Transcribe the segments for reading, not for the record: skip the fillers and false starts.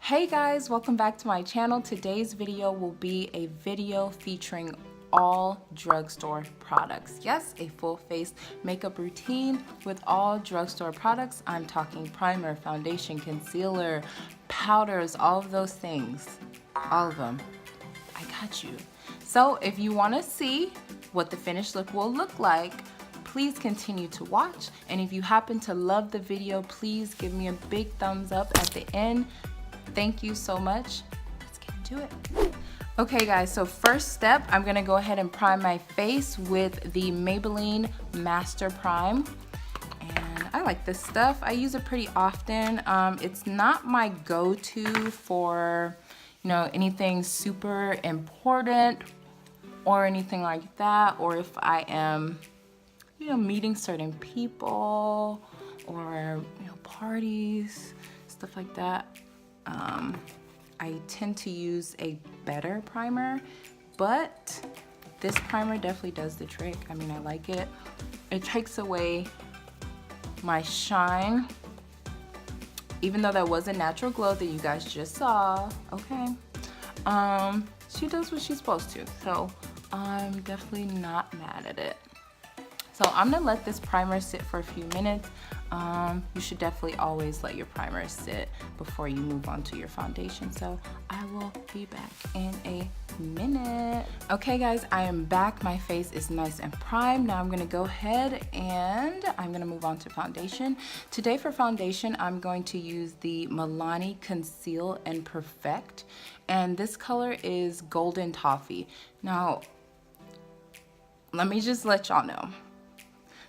Hey guys, welcome back to my channel. Today's video will be a video featuring all drugstore products. Yes, a full face makeup routine with all drugstore products. I'm talking primer, foundation, concealer, powders, all of those things. All of them. I got you. So if you want to see what the finished look will look like, please continue to watch. And if you happen to love the video, please give me a big thumbs up at the end. Thank you so much. Let's get into it. Okay guys, so first step, I'm gonna go ahead and prime my face with the Maybelline Master Prime. And I like this stuff. I use it pretty often. It's not my go-to for, you know, anything super important or anything like that, or if I am, you know, meeting certain people or, you know, parties, stuff like that. I tend to use a better primer, but this primer definitely does the trick. I mean, I like it. It takes away my shine, even though that was a natural glow that you guys just saw, okay? She does what she's supposed to, so I'm definitely not mad at it. So I'm gonna let this primer sit for a few minutes. You should definitely always let your primer sit before you move on to your foundation. So I will be back in a minute. Okay guys, I am back. My face is nice and primed. Now I'm gonna go ahead and I'm gonna move on to foundation. Today for foundation, I'm going to use the Milani Conceal and Perfect. And this color is Golden Toffee. Now, let me just let y'all know.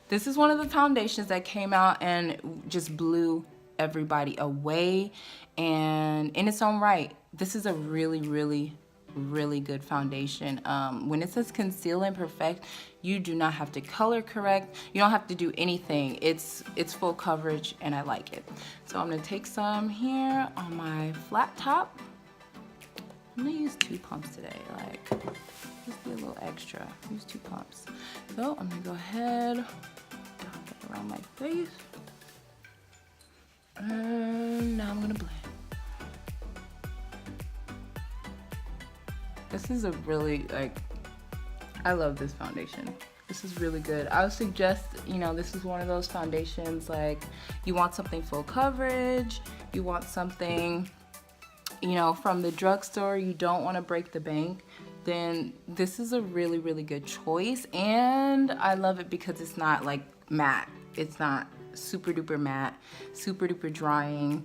This is one of the foundations that came out and just blew everybody away. And in its own right, this is a really, really, really good foundation. When it says Conceal and Perfect, you do not have to color correct. You don't have to do anything. It's full coverage and I like it. So I'm gonna take some here on my flat top. I'm gonna use 2 pumps today, like, just be a little extra. Use 2 pumps. So I'm gonna go ahead, dot that around my face. And now I'm gonna blend. This is a really, like, I love this foundation. This is really good. I would suggest, you know, this is one of those foundations, like, you want something full coverage, you want something, you know, from the drugstore, you don't want to break the bank, then this is a really, really good choice. And I love it because it's not like matte. It's not super duper matte, super duper drying.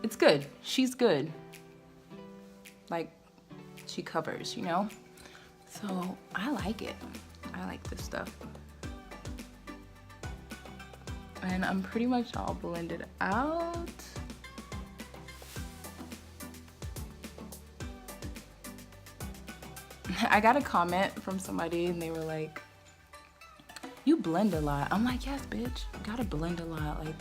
It's good. She's good. Like, she covers, you know? So I like it. I like this stuff. And I'm pretty much all blended out. I got a comment from somebody and they were like, you blend a lot. I'm like, yes, bitch, gotta blend a lot. Like,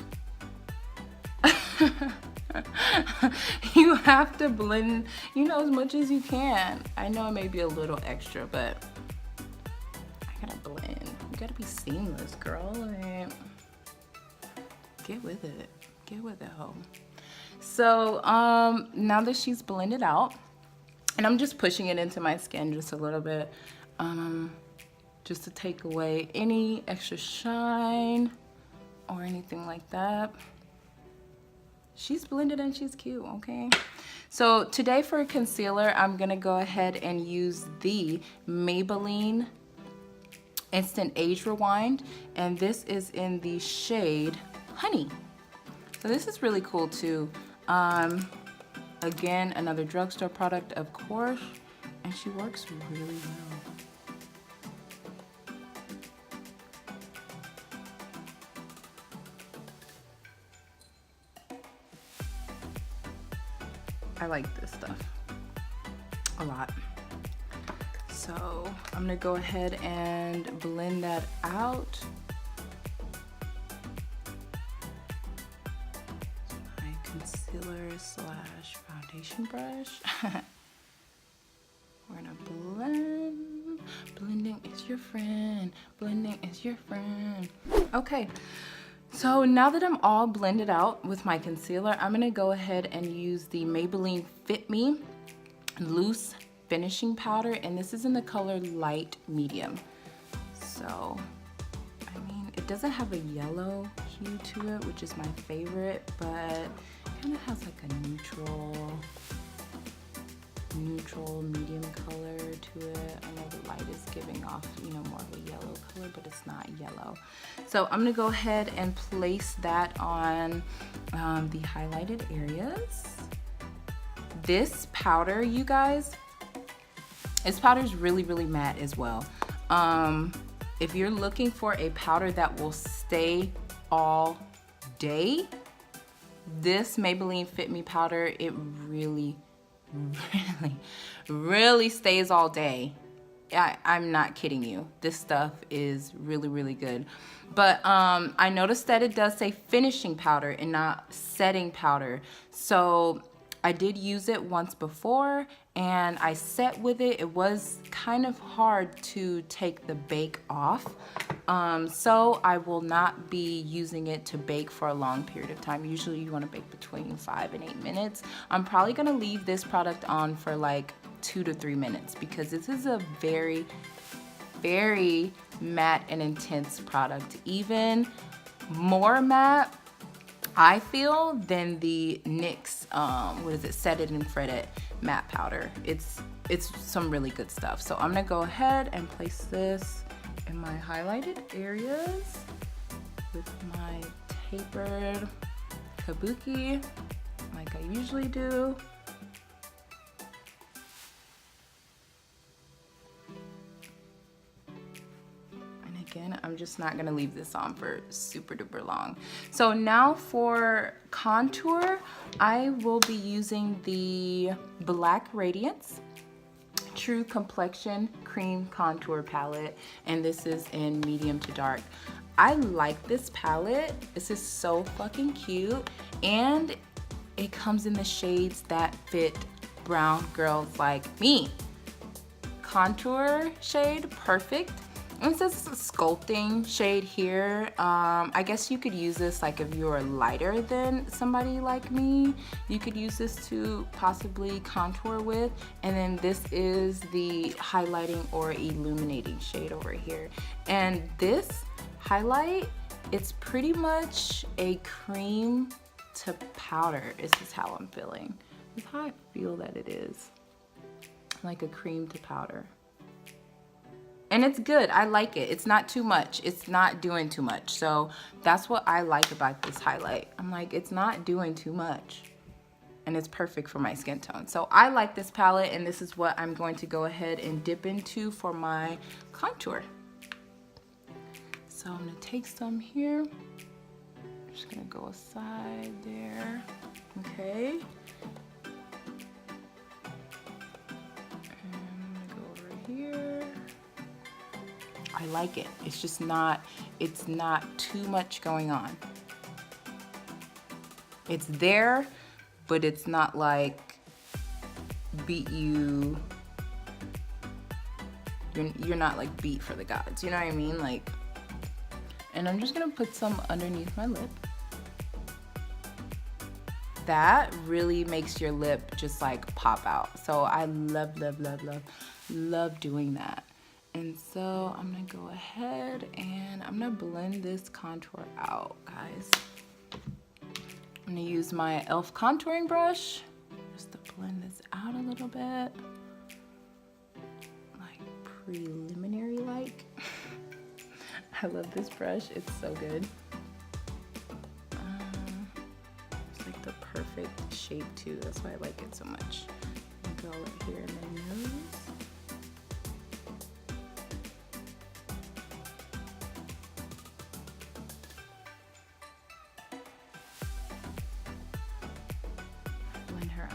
you have to blend, you know, as much as you can. I know it may be a little extra, but I gotta blend. You gotta be seamless, girl. Like, get with it. Get with it, ho. So, now that she's blended out, and I'm just pushing it into my skin just a little bit, just to take away any extra shine or anything like that. She's blended and she's cute, okay? So today for concealer, I'm gonna go ahead and use the Maybelline Instant Age Rewind, and this is in the shade Honey. So this is really cool too. Again, another drugstore product, of course, and she works really well. I like this stuff a lot. So I'm gonna go ahead and blend that out. Concealer slash foundation brush. We're gonna blend. Blending is your friend. Blending is your friend. Okay, So now that I'm all blended out with my concealer, I'm gonna go ahead and use the Maybelline Fit Me Loose Finishing Powder, and this is in the color Light Medium. So, I mean, it doesn't have a yellow hue to it, which is my favorite, but it kind of has like a neutral medium color to it. I know the light is giving off, you know, more of a yellow color, but it's not yellow. So I'm gonna go ahead and place that on the highlighted areas. This powder, you guys, this powder is really, really matte as well. If you're looking for a powder that will stay all day, this Maybelline Fit Me powder, it really stays all day. I'm not kidding you. This stuff is really, really good. But I noticed that it does say finishing powder and not setting powder. So I did use it once before and I set with it. It was kind of hard to take the bake off. So I will not be using it to bake for a long period of time. Usually you want to bake between 5 and 8 minutes. I'm probably going to leave this product on for like 2 to 3 minutes because this is a very, very matte and intense product. Even more matte, I feel, than the NYX, what is it, Set It and Fret It matte powder. It's some really good stuff. So I'm gonna go ahead and place this in my highlighted areas with my tapered kabuki, like I usually do. Again, I'm just not gonna leave this on for super duper long. So now for contour, I will be using the Black Radiance True Complexion Cream Contour Palette, and this is in medium to dark. I like this palette. This is so fucking cute, and it comes in the shades that fit brown girls like me. Contour shade, perfect. It says sculpting shade here. I guess you could use this like if you're lighter than somebody like me. You could use this to possibly contour with. And then this is the highlighting or illuminating shade over here. And this highlight, it's pretty much a cream to powder. This is how I'm feeling. This is how I feel that it is. Like a cream to powder. And it's good, I like it. It's not too much, it's not doing too much. So that's what I like about this highlight. I'm like, it's not doing too much. And it's perfect for my skin tone. So I like this palette, and this is what I'm going to go ahead and dip into for my contour. So I'm gonna take some here. I'm just gonna go aside there, okay. And I'm gonna go over here. I like it. It's just not, it's not too much going on. It's there, but it's not like beat you. You're not like beat for the gods, you know what I mean? Like, and I'm just gonna put some underneath my lip. That really makes your lip just like pop out. So I love, love, love, love, love doing that. And so I'm gonna go ahead and I'm gonna blend this contour out, guys. I'm gonna use my e.l.f. contouring brush just to blend this out a little bit. Like preliminary-like. I love this brush, it's so good. It's like the perfect shape too, that's why I like it so much. Go right here in the nose.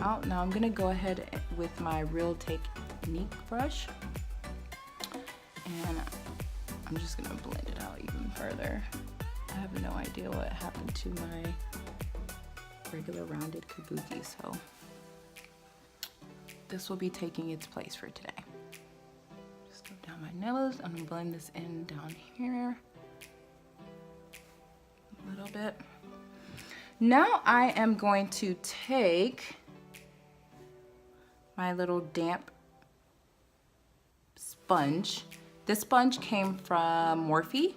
Out. Now I'm gonna go ahead with my Real Technique brush and I'm just gonna blend it out even further. I have no idea what happened to my regular rounded kabuki, so this will be taking its place for today. Just go down my nose. I'm gonna blend this in down here a little bit. Now I am going to take my little damp sponge. This sponge came from Morphe.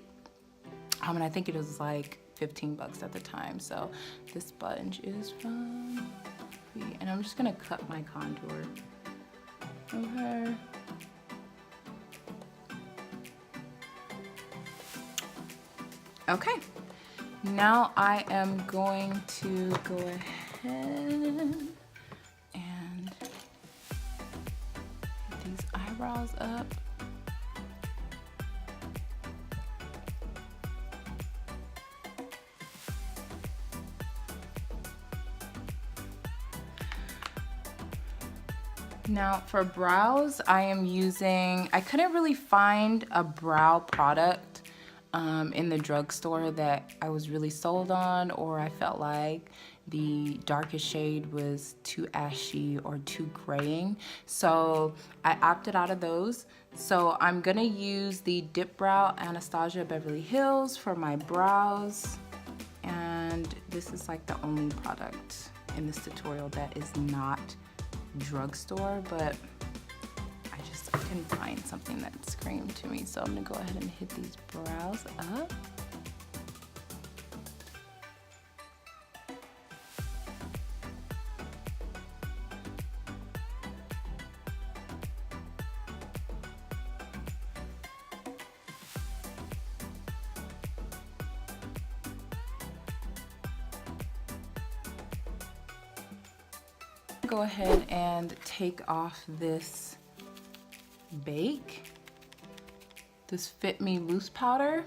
And I think it was like 15 bucks at the time. So this sponge is from Morphe. And I'm just gonna cut my contour. Okay. Okay. Now I am going to go ahead and hit these eyebrows up. Now for brows, I am using, I couldn't really find a brow product in the drugstore that I was really sold on, or I felt like the darkest shade was too ashy or too graying. So I opted out of those. So I'm gonna use the Dipbrow Anastasia Beverly Hills for my brows. And this is like the only product in this tutorial that is not drugstore, but I couldn't find something that screamed to me, so I'm gonna go ahead and hit these brows up. Go ahead and take off this bake, this Fit Me loose powder.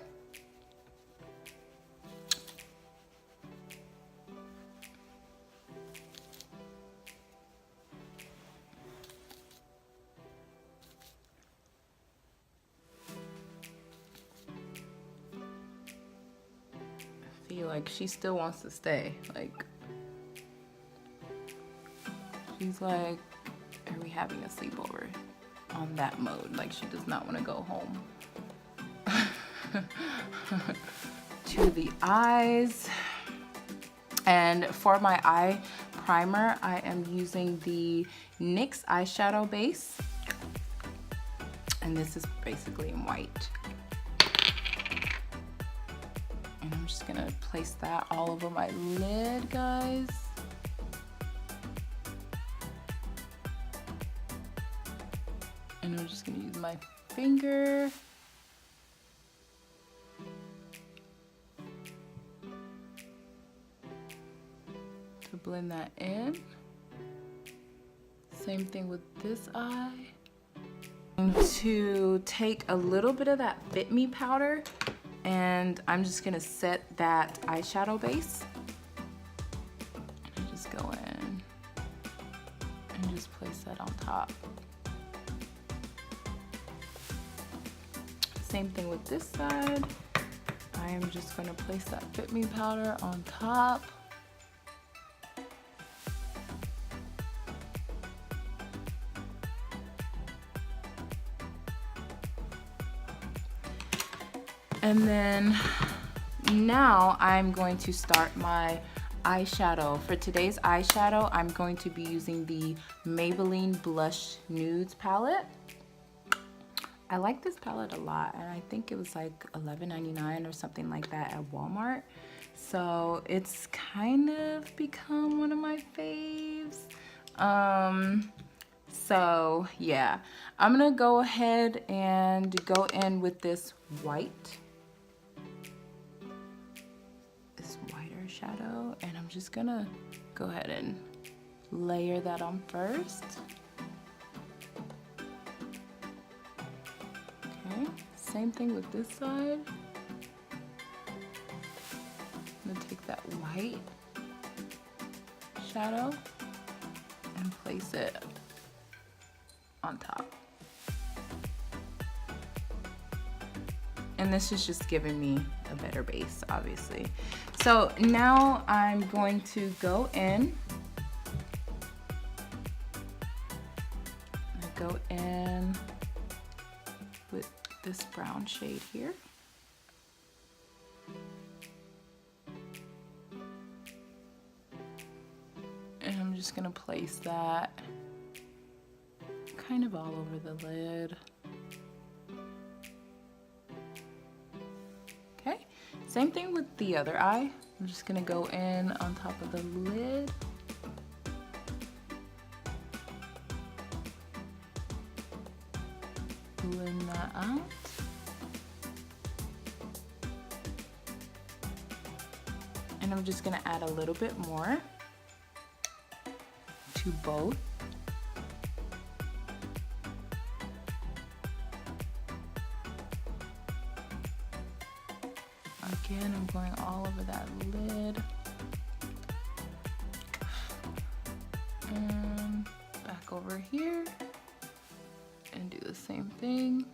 I feel like she still wants to stay, like she's like, are we having a sleepover? On that mode, like she does not want to go home. To the eyes. And for my eye primer, I am using the NYX eyeshadow base. And this is basically in white. And I'm just gonna place that all over my lid, guys. And I'm just gonna use my finger to blend that in. Same thing with this eye. I'm going to take a little bit of that Fit Me powder, and I'm just gonna set that eyeshadow base. And just go in and just place that on top. Same thing with this side. I am just going to place that Fit Me powder on top. And then now I'm going to start my eyeshadow. For today's eyeshadow, I'm going to be using the Maybelline Blush Nudes palette. I like this palette a lot, and I think it was like $11.99 or something like that at Walmart. So it's kind of become one of my faves. So yeah, I'm gonna go ahead and go in with this whiter shadow, and I'm just gonna go ahead and layer that on first. Okay, same thing with this side. I'm gonna take that white shadow and place it on top. And this is just giving me a better base, obviously. So now I'm going to go in. Go in with this brown shade here. just gonna place that kind of all over the lid. Okay, same thing with the other eye. I'm just gonna go in on top of the lid. Blend that out. And I'm just gonna add a little bit more to both. Again, I'm going all over that lid. And back over here and do the same thing.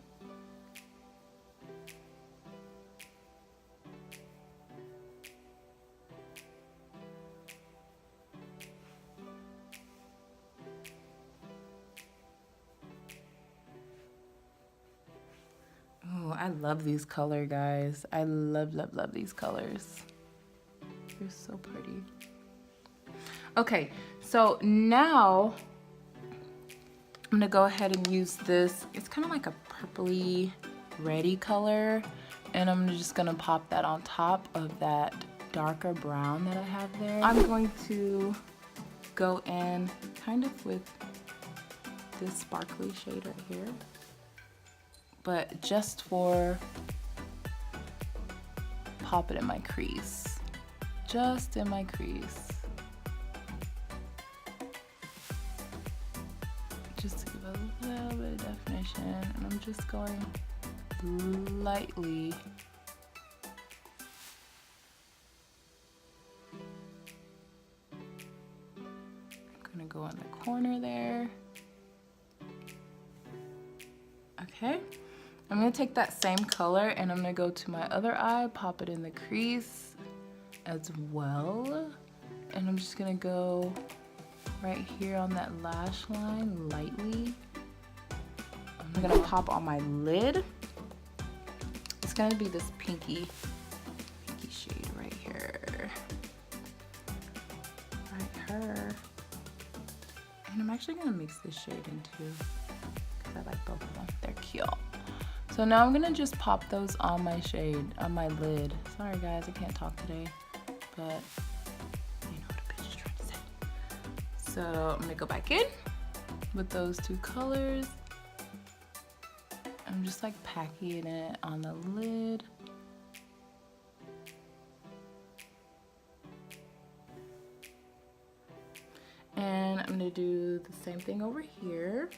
I love these colors, guys. I love these colors. They're so pretty. Okay, so now I'm gonna go ahead and use this. It's kind of like a purpley reddy color, and I'm just gonna pop that on top of that darker brown that I have there. I'm going to go in kind of with this sparkly shade right here, but just for pop it in my crease, just in my crease, just to give a little bit of definition. And I'm just going lightly I'm gonna go in the corner there. Okay, I'm gonna take that same color and I'm gonna go to my other eye, pop it in the crease as well. And I'm just gonna go right here on that lash line lightly. I'm gonna pop on my lid. It's gonna be this pinky shade right here. Right here. And I'm actually gonna mix this shade in too, because I like both of them. They're cute. So now I'm gonna just pop those on my shade, on my lid. Sorry guys, I can't talk today, but you know what a bitch is trying to say. So I'm gonna go back in with those two colors. I'm just like packing it on the lid. And I'm gonna do the same thing over here.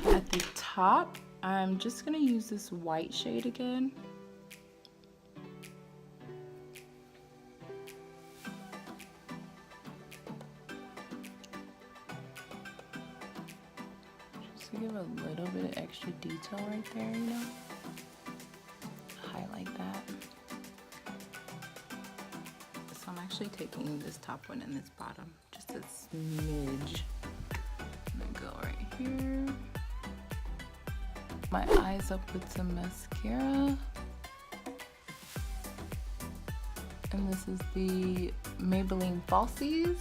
At the top, I'm just gonna use this white shade again. Just to give a little bit of extra detail right there, you know? Highlight that. So I'm actually taking this top one and this bottom, just a smidge. I'm gonna go right here. My eyes up with some mascara. And this is the Maybelline Falsies.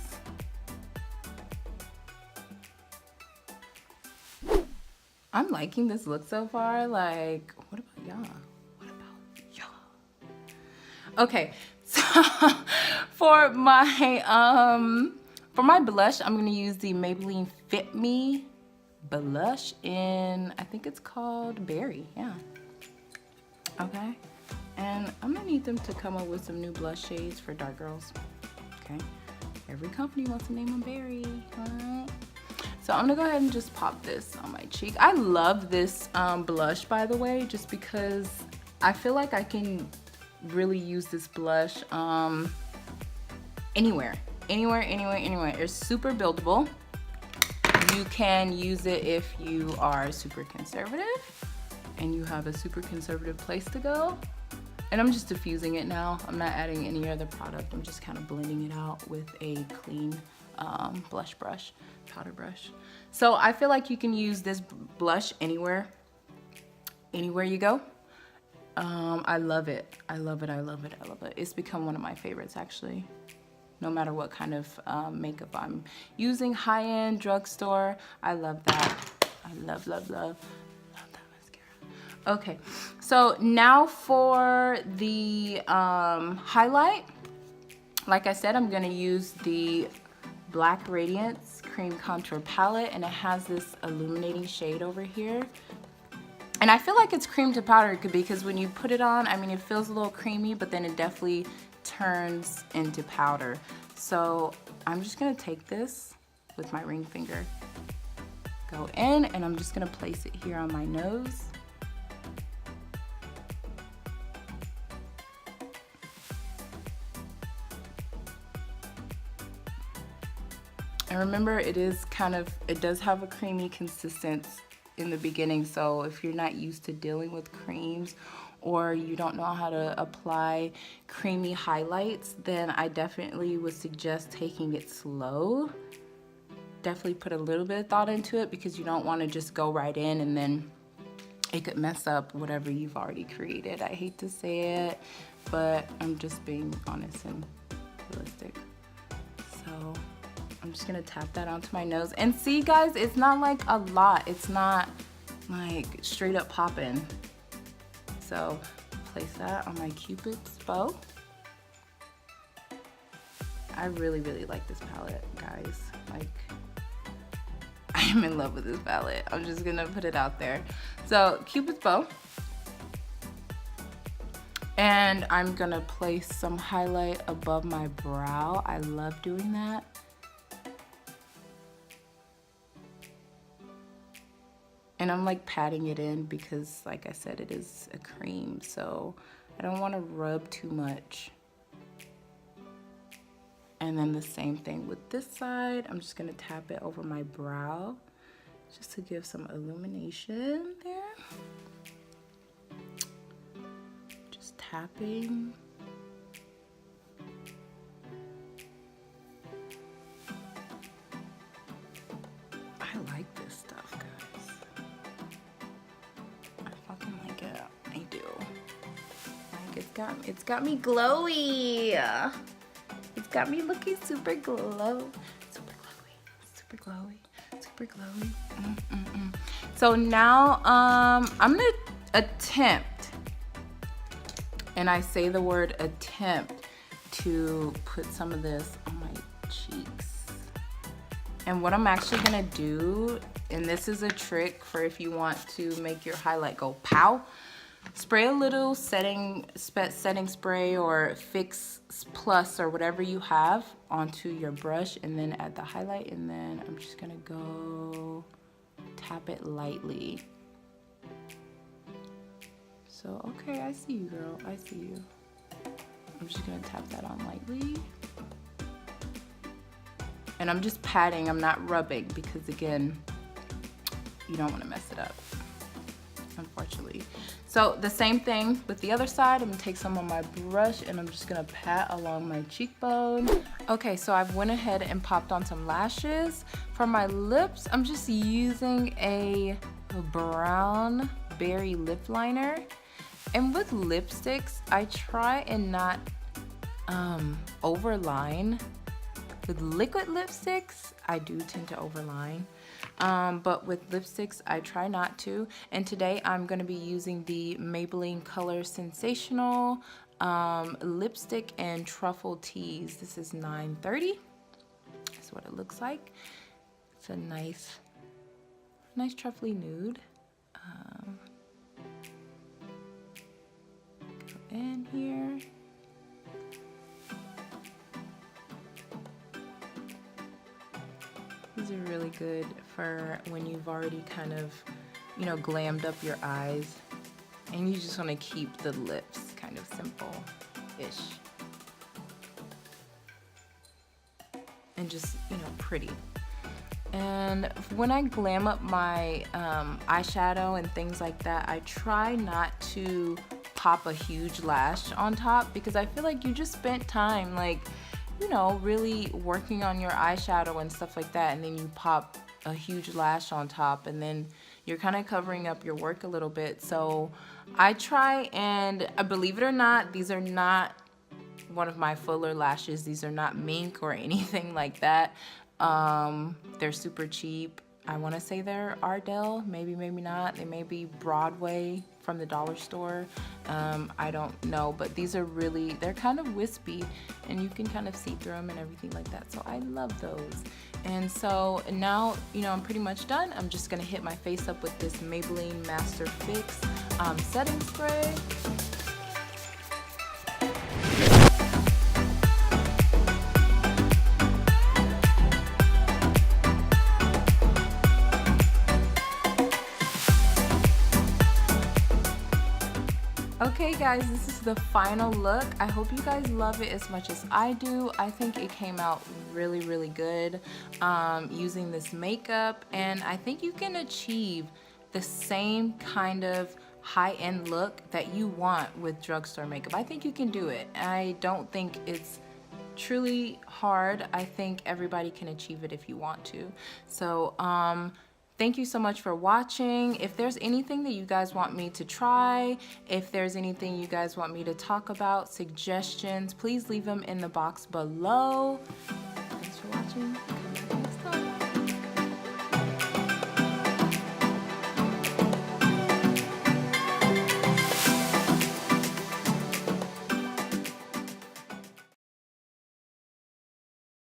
I'm liking this look so far. Like, what about y'all? What about y'all? Okay, so for my blush, I'm gonna use the Maybelline Fit Me blush in, I think it's called Berry, yeah. Okay, and I'm gonna need them to come up with some new blush shades for dark girls. Okay, every company wants to name them Berry, right? So I'm gonna go ahead and just pop this on my cheek. I love this blush, by the way, just because I feel like I can really use this blush anywhere. It's super buildable. You can use it if you are super conservative and you have a super conservative place to go. And I'm just diffusing it now. I'm not adding any other product. I'm just kind of blending it out with a clean blush brush, powder brush. So I feel like you can use this blush anywhere you go. I love it. I love it. I love it. I love it. It's become one of my favorites, actually. No matter what kind of makeup I'm using, high-end, drugstore, I love that. I love, love, love that mascara. Okay, so now for the highlight. Like I said, I'm gonna use the Black Radiance Cream Contour Palette, and it has this illuminating shade over here. And I feel like it's cream to powder because when you put it on, I mean, it feels a little creamy, but then it definitely turns into powder. So I'm just gonna take this with my ring finger, go in, and I'm just gonna place it here on my nose. And remember, it does have a creamy consistency in the beginning, so if you're not used to dealing with creams or you don't know how to apply creamy highlights, then I definitely would suggest taking it slow. Definitely put a little bit of thought into it because you don't want to just go right in and then it could mess up whatever you've already created. I hate to say it, but I'm just being honest and realistic. So I'm just gonna tap that onto my nose. And see, guys, it's not like a lot. It's not like straight up popping. So place that on my Cupid's bow. I really, really like this palette, guys. Like, I am in love with this palette. I'm just gonna put it out there. So Cupid's bow. And I'm gonna place some highlight above my brow. I love doing that. And I'm like patting it in because, like I said, it is a cream, so I don't want to rub too much. And then the same thing with this side. I'm just going to tap it over my brow just to give some illumination there. Just tapping. I like this stuff, guys. It's got me glowy. It's got me looking super glowy, super glowy. So now I'm gonna attempt, and I say the word attempt, to put some of this on my cheeks. And what I'm actually gonna do, and this is a trick for if you want to make your highlight go pow, spray a little setting spray or Fix Plus or whatever you have onto your brush, and then add the highlight, and then I'm just gonna go tap it lightly. So, okay, I see you, girl, I see you. I'm just gonna tap that on lightly. And I'm just patting, I'm not rubbing, because again, you don't wanna mess it up, unfortunately. So the same thing with the other side. I'm gonna take some on my brush and I'm just gonna pat along my cheekbone. Okay, so I've went ahead and popped on some lashes. For my lips, I'm just using a brown berry lip liner. And with lipsticks, I try and not overline. With liquid lipsticks, I do tend to overline. But with lipsticks, I try not to. And today I'm going to be using the Maybelline ColorSensational lipstick and Truffle Tease. This is 930. That's what it looks like. It's a nice truffly nude. Go in here. These are really good for when you've already kind of, you know, glammed up your eyes and you just want to keep the lips kind of simple-ish and just, you know, pretty. And when I glam up my eyeshadow and things like that, I try not to pop a huge lash on top because I feel like you just spent time, like, you know, really working on your eyeshadow and stuff like that, and then you pop a huge lash on top, and then you're kind of covering up your work a little bit. So I try, and believe it or not, these are not one of my fuller lashes. These are not mink or anything like that. They're super cheap. I want to say they're Ardell, maybe not. They may be Broadway from the dollar store. I don't know, but these are really, they're kind of wispy and you can kind of see through them and everything like that. So I love those. And so now, you know, I'm pretty much done. I'm just gonna hit my face up with this Maybelline MasterFix setting spray. Okay guys, this is the final look. I hope you guys love it as much as I do. I think it came out really good using this makeup, and I think you can achieve the same kind of high-end look that you want with drugstore makeup. I think you can do it. I don't think it's truly hard. I think everybody can achieve it if you want to. So thank you so much for watching. If there's anything that you guys want me to try, if there's anything you guys want me to talk about, suggestions, please leave them in the box below. Thanks for watching.